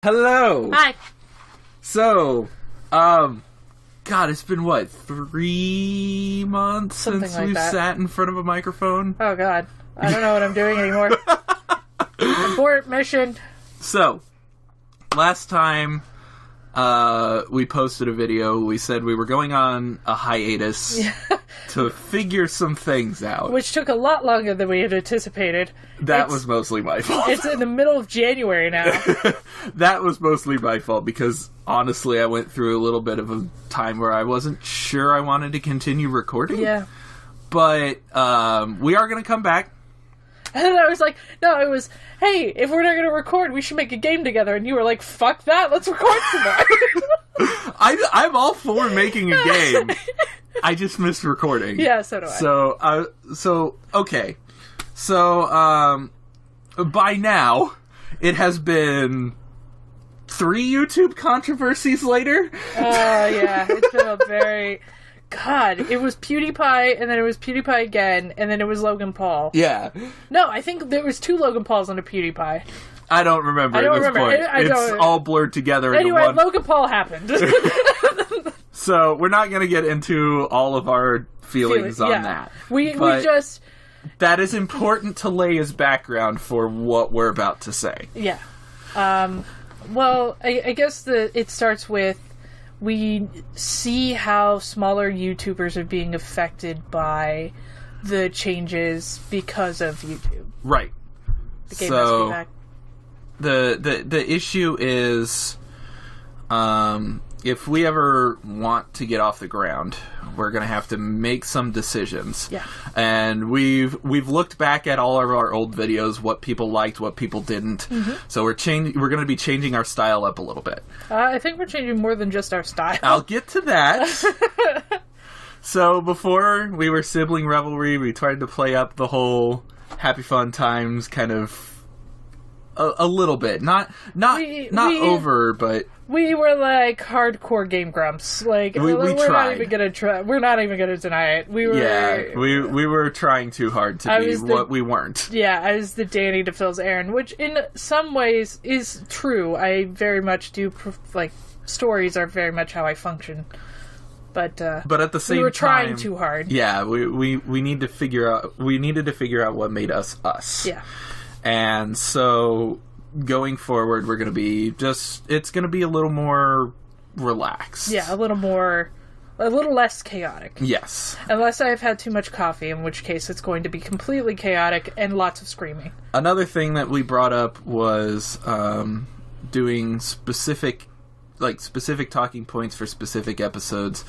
Hello. Hi. So, God, it's been what, 3 months Something since like we've that. sat in front of a microphone? Oh, God. I don't know what I'm doing anymore. Abort mission. So, last time we posted a video, we said we were going on a hiatus to figure some things out. Which took a lot longer than we had anticipated. That was mostly my fault. It's in the middle of January now. That was mostly my fault because, honestly, I went through a little bit of a time where I wasn't sure I wanted to continue recording. Yeah. But we are going to come back. And then I was like, no, it was, hey, if we're not going to record, we should make a game together. And you were like, fuck that, let's record some more. I'm all for making a game. I just missed recording. Yeah, so do I. Okay. So, by now, it has been 3 YouTube controversies later. Oh, yeah, it's been a very... God, it was PewDiePie, and then it was PewDiePie again, and then it was Logan Paul. Yeah. No, I think there was 2 Logan Pauls and a PewDiePie. I don't remember at this point. It's all blurred together into one. Anyway, Logan Paul happened. So, we're not going to get into all of our feelings on that. We just... That is important to lay as background for what we're about to say. Yeah. Well, I guess it starts with we see how smaller YouTubers are being affected by the changes because of YouTube. Right. The game has to be back. The issue is, if we ever want to get off the ground, we're going to have to make some decisions. Yeah. And we've looked back at all of our old videos, what people liked, what people didn't. Mm-hmm. So we're going to be changing our style up a little bit. I think we're changing more than just our style. I'll get to that. So before we were Sibling Revelry, we tried to play up the whole Happy Fun Times kind of a little bit. Not over, but we were like hardcore Game Grumps. Like we we're tried. not even gonna try. We're not even gonna deny it. We were trying too hard to be what we weren't. Yeah, I was the Danny to Phil's Aaron, which in some ways is true. I very much do like stories are very much how I function. But at the same time, we were trying too hard. Yeah, we needed to figure out what made us us. Yeah. And so going forward, we're going to be it's going to be a little more relaxed. Yeah, a little less chaotic. Yes. Unless I've had too much coffee, in which case it's going to be completely chaotic and lots of screaming. Another thing that we brought up was doing specific talking points for specific episodes,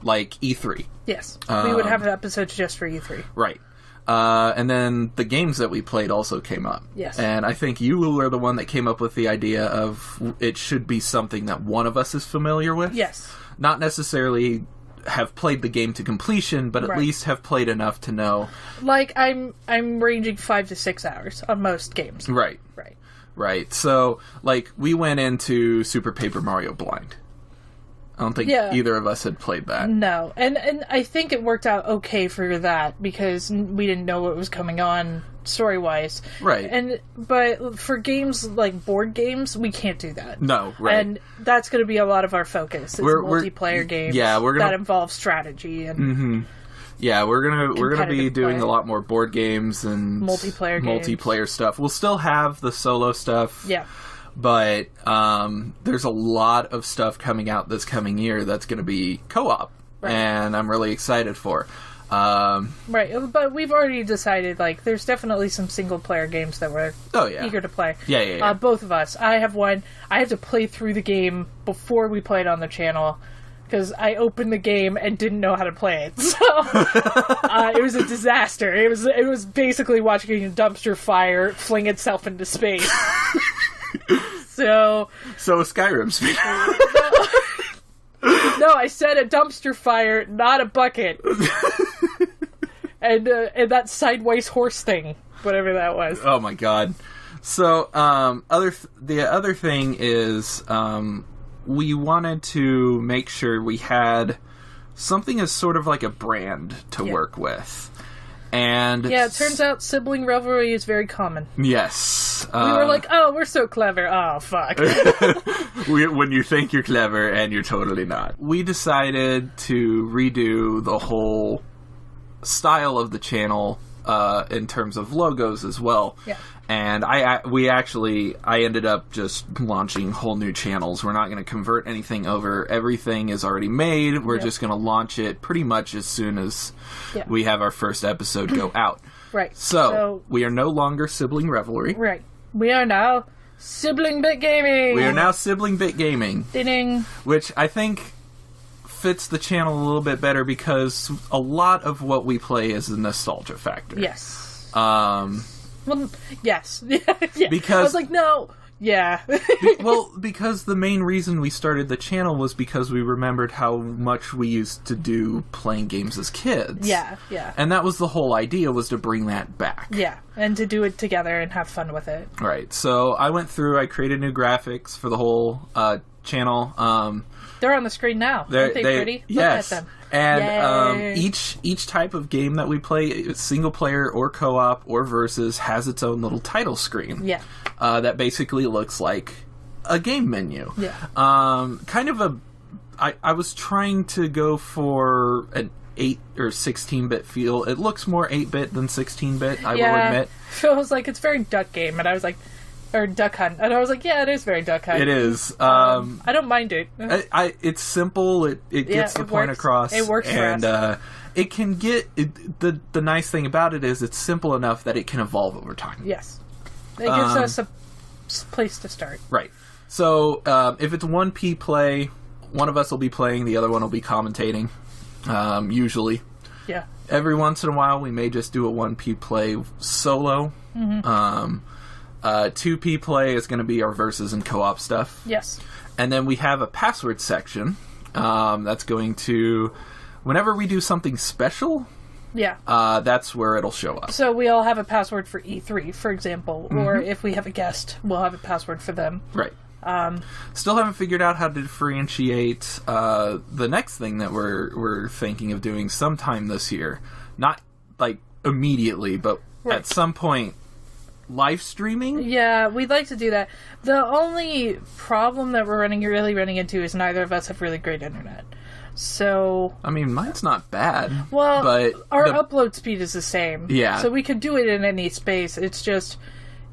like E3. Yes. We would have episodes just for E3. Right. And then the games that we played also came up. Yes. And I think you were the one that came up with the idea of it should be something that one of us is familiar with. Yes. Not necessarily have played the game to completion, but at least have played enough to know. Like, I'm ranging 5 to 6 hours on most games. Right. Right. So, like, we went into Super Paper Mario blind. I don't think either of us had played that. No. And I think it worked out okay for that, because we didn't know what was coming on story-wise. Right. But for games like board games, we can't do that. No, right. And that's going to be a lot of our focus. It's multiplayer games that involve strategy and... Mm-hmm. Yeah, we're gonna be doing a lot more board games and multiplayer stuff. We'll still have the solo stuff. Yeah. But there's a lot of stuff coming out this coming year that's going to be co-op, and I'm really excited for. Right, but we've already decided, like, there's definitely some single-player games that we're eager to play. Yeah. Both of us. I have one. I have to play through the game before we play it on the channel, because I opened the game and didn't know how to play it. So it was a disaster. It was basically watching a dumpster fire fling itself into space. So a Skyrim speed. No, I said a dumpster fire, not a bucket. and that sideways horse thing, whatever that was. Oh my god. So the other thing is we wanted to make sure we had something as sort of like a brand to work with. And yeah, it turns out Sibling Revelry is very common. Yes. We were like, oh, we're so clever. Oh, fuck. When you think you're clever and you're totally not. We decided to redo the whole style of the channel in terms of logos as well. Yeah. And I ended up just launching whole new channels. We're not going to convert anything over. Everything is already made. We're just going to launch it pretty much as soon as we have our first episode go out. Right. So we are no longer Sibling Revelry. Right. We are now Sibling Bit Gaming. We are now Sibling Bit Gaming. Ding. Which I think fits the channel a little bit better because a lot of what we play is a nostalgia factor. Yes. Well, yes. Yeah. Because I was like, no. Yeah. Because the main reason we started the channel was because we remembered how much we used to do playing games as kids. Yeah. And that was the whole idea, was to bring that back. Yeah, and to do it together and have fun with it. Right. So I created new graphics for the whole channel. They're on the screen now. Aren't they pretty? Yes. Look at them. And each type of game that we play, single player or co-op or versus, has its own little title screen. Yeah. That basically looks like a game menu. Yeah. I was trying to go for an 8 or 16-bit feel. It looks more 8-bit than 16-bit, I will admit. Phil was like, it's very Duck Game, and I was like, or Duck Hunt, and I was like, yeah, it is very Duck Hunt. It is. I don't mind it. It's simple. It gets the point across. It works for us. It can get... the nice thing about it is it's simple enough that it can evolve over time. Yes. It gives us a place to start. Right. So, if it's 1P play, one of us will be playing, the other one will be commentating, usually. Yeah. Every once in a while, we may just do a 1P play solo. Mm-hmm. 2P play is going to be our versus and co-op stuff. Yes. And then we have a password section that's going to... Whenever we do something special... Yeah. That's where it'll show up. So we all have a password for E3, for example, or if we have a guest, we'll have a password for them. Right. Still haven't figured out how to differentiate the next thing that we're thinking of doing sometime this year. Not like immediately, but at some point, live streaming. Yeah, we'd like to do that. The only problem that we're really running into is neither of us have really great internet. So... I mean, mine's not bad. Well, but our upload speed is the same. Yeah. So we could do it in any space. It's just...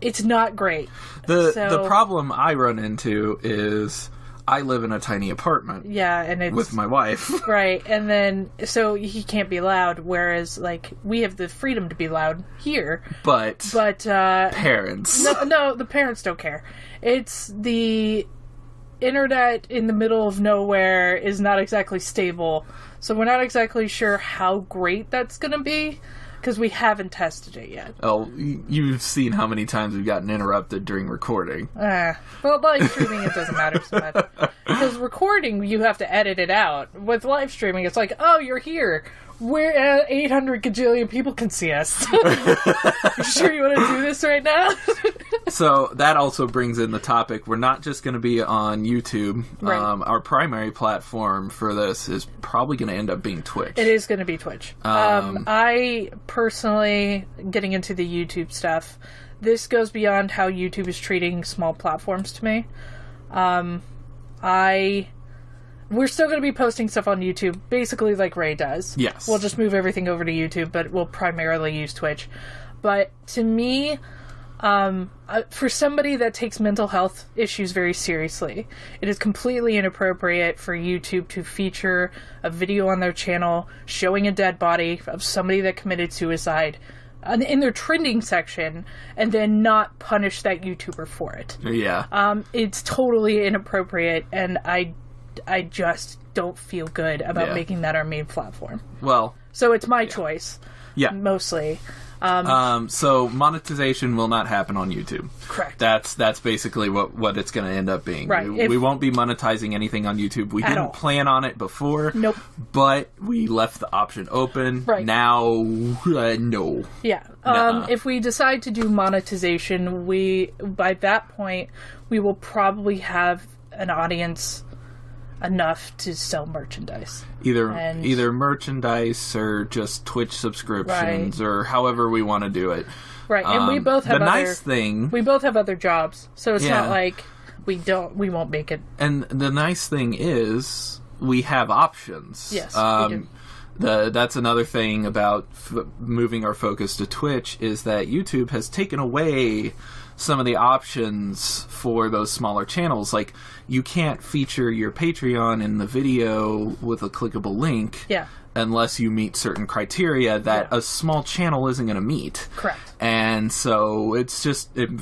It's not great. The problem I run into is I live in a tiny apartment. Yeah, and it's... With my wife. Right, and then... So he can't be loud, whereas, like, we have the freedom to be loud here. But parents. No, the parents don't care. It's the... internet in the middle of nowhere is not exactly stable, so we're not exactly sure how great that's going to be because we haven't tested it yet. Oh, you've seen how many times we've gotten interrupted during recording. Well, live streaming, it doesn't matter so much. Because recording, you have to edit it out. With live streaming, it's like, oh, you're here. We're 800 gajillion people can see us. You sure you want to do this right now? So that also brings in the topic. We're not just going to be on YouTube. Right. Our primary platform for this is probably going to end up being Twitch. It is going to be Twitch. I personally, getting into the YouTube stuff, this goes beyond how YouTube is treating small platforms to me. We're still going to be posting stuff on YouTube, basically like Ray does. Yes. We'll just move everything over to YouTube, but we'll primarily use Twitch. But to me, for somebody that takes mental health issues very seriously, it is completely inappropriate for YouTube to feature a video on their channel showing a dead body of somebody that committed suicide in their trending section and then not punish that YouTuber for it. Yeah. It's totally inappropriate, and I just don't feel good about making that our main platform. Well... So it's my choice. Yeah. Mostly. So monetization will not happen on YouTube. Correct. That's basically what it's going to end up being. Right. We won't be monetizing anything on YouTube. We didn't plan on it before. Nope. But we left the option open. Right. Now, no. Yeah. If we decide to do monetization, by that point, we will probably have an audience enough to sell merchandise. Either merchandise or just Twitch subscriptions, right, or however we want to do it. Right, and we both have we both have other jobs, so it's not like we won't make it. And the nice thing is we have options. Yes, we do. That's another thing about moving our focus to Twitch, is that YouTube has taken away some of the options for those smaller channels. Like, you can't feature your Patreon in the video with a clickable link. Yeah. Unless you meet certain criteria that a small channel isn't going to meet. Correct. And so it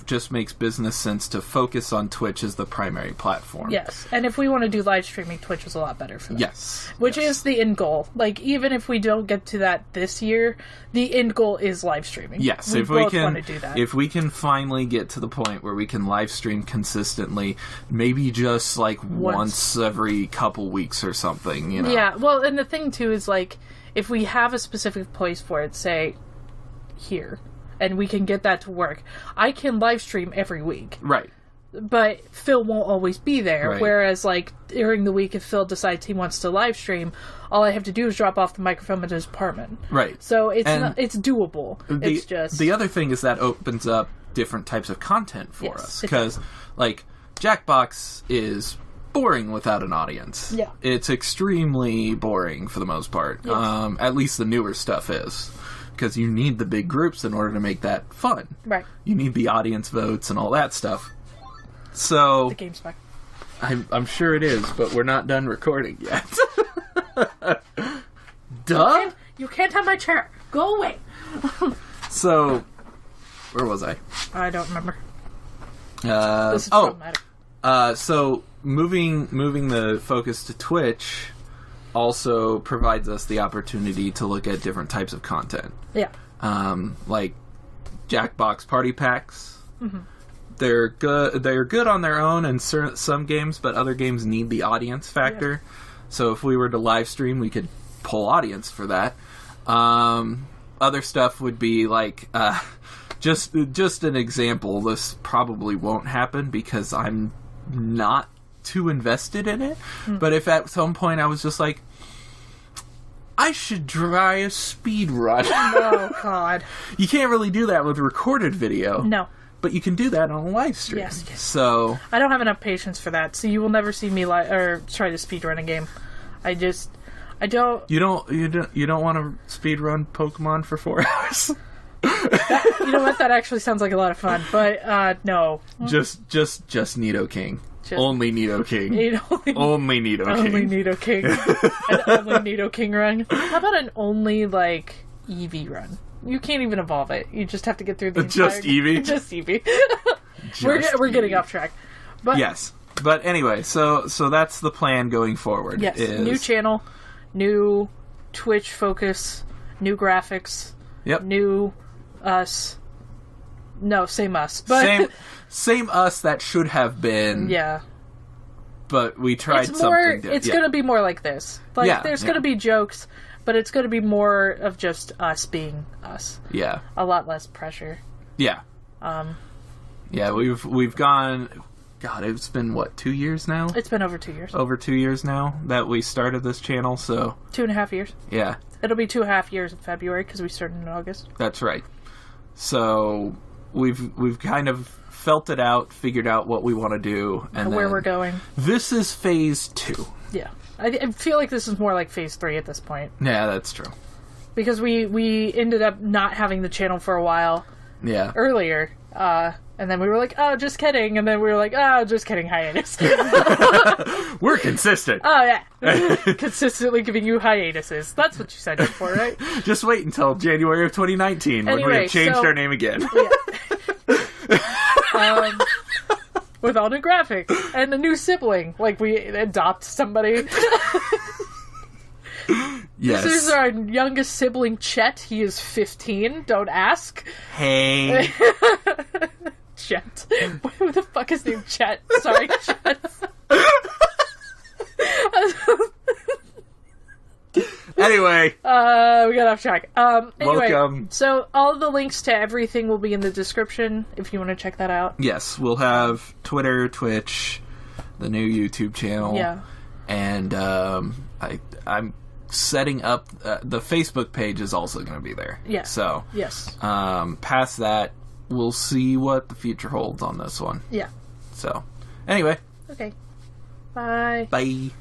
just makes business sense to focus on Twitch as the primary platform. Yes, and if we want to do live streaming, Twitch is a lot better for that. Yes. Which is the end goal. Like, even if we don't get to that this year, the end goal is live streaming. Yes, we both want to do that. If we can finally get to the point where we can live stream consistently, maybe just like once every couple weeks or something, you know. Yeah, well, and the thing too is, like, if we have a specific place for it, say here, and we can get that to work, I can live stream every week. Right. But Phil won't always be there. Right. Whereas, like, during the week, if Phil decides he wants to live stream, all I have to do is drop off the microphone at his apartment. Right. So it's doable. It's just... The other thing is that opens up different types of content for us. Because, like, Jackbox is boring without an audience. Yeah. It's extremely boring for the most part. Yes. At least the newer stuff is. Because you need the big groups in order to make that fun. Right. You need the audience votes and all that stuff. So... The game's back. I'm sure it is, but we're not done recording yet. Duh? You can't have my chair. Go away. So, where was I? I don't remember. This is problematic. So moving the focus to Twitch also provides us the opportunity to look at different types of content. Yeah. Like Jackbox party packs. Mm-hmm. They're good on their own in some games, but other games need the audience factor. Yeah. So if we were to live stream, we could pull audience for that. Other stuff would be like just an example. This probably won't happen because I'm not too invested in it. But if at some point I was just like, I should try a speed run. Oh, God. You can't really do that with recorded video. No. But you can do that on a live stream. Yes. So I don't have enough patience for that. So you will never see me try to speedrun a game. I don't. You don't want to speedrun Pokemon for 4 hours. You know what? That actually sounds like a lot of fun. But no. Just Nidoking. Only Nidoking. Only Nidoking. Only Nidoking. An only Nidoking run. How about an only Eevee run? You can't even evolve it. You just have to get through the Just Eevee? Just Eevee. We're getting off track. But yes. But anyway, so that's the plan going forward. Yes. New channel, new Twitch focus, new graphics. Yep. New us. No, same us. But same us that should have been. Yeah. But we tried something different. It's going to be more like this. There's going to be jokes, but it's going to be more of just us being us. Yeah. A lot less pressure. Yeah. Yeah, we've gone... God, it's been, 2 years now? It's been over 2 years. Over 2 years now that we started this channel, so... 2.5 years. Yeah. It'll be 2.5 years in February, because we started in August. That's right. So, we've kind of felt it out, figured out what we want to do, and where we're going. This is phase 2. Yeah. I feel like this is more like phase 3 at this point. Yeah, that's true. Because we ended up not having the channel for a while. Yeah. Earlier. And then we were like, oh, just kidding. And then we were like, oh, just kidding, hiatus. We're consistent. Oh, yeah. Consistently giving you hiatuses. That's what you signed up for, right? Just wait until January of 2019 when we have changed our name again. Yeah. With all new graphics and a new sibling. Like, we adopt somebody. Yes. This is our youngest sibling, Chet. He is 15. Don't ask. Hey. Chet. Who the fuck is named Chet? Sorry, Chet. Anyway. We got off track. Anyway, welcome. So all of the links to everything will be in the description if you want to check that out. Yes, we'll have Twitter, Twitch, the new YouTube channel. Yeah. And I'm setting up... the Facebook page is also going to be there. Yeah. So, yes. Past that, we'll see what the future holds on this one. Yeah. So, anyway. Okay. Bye. Bye.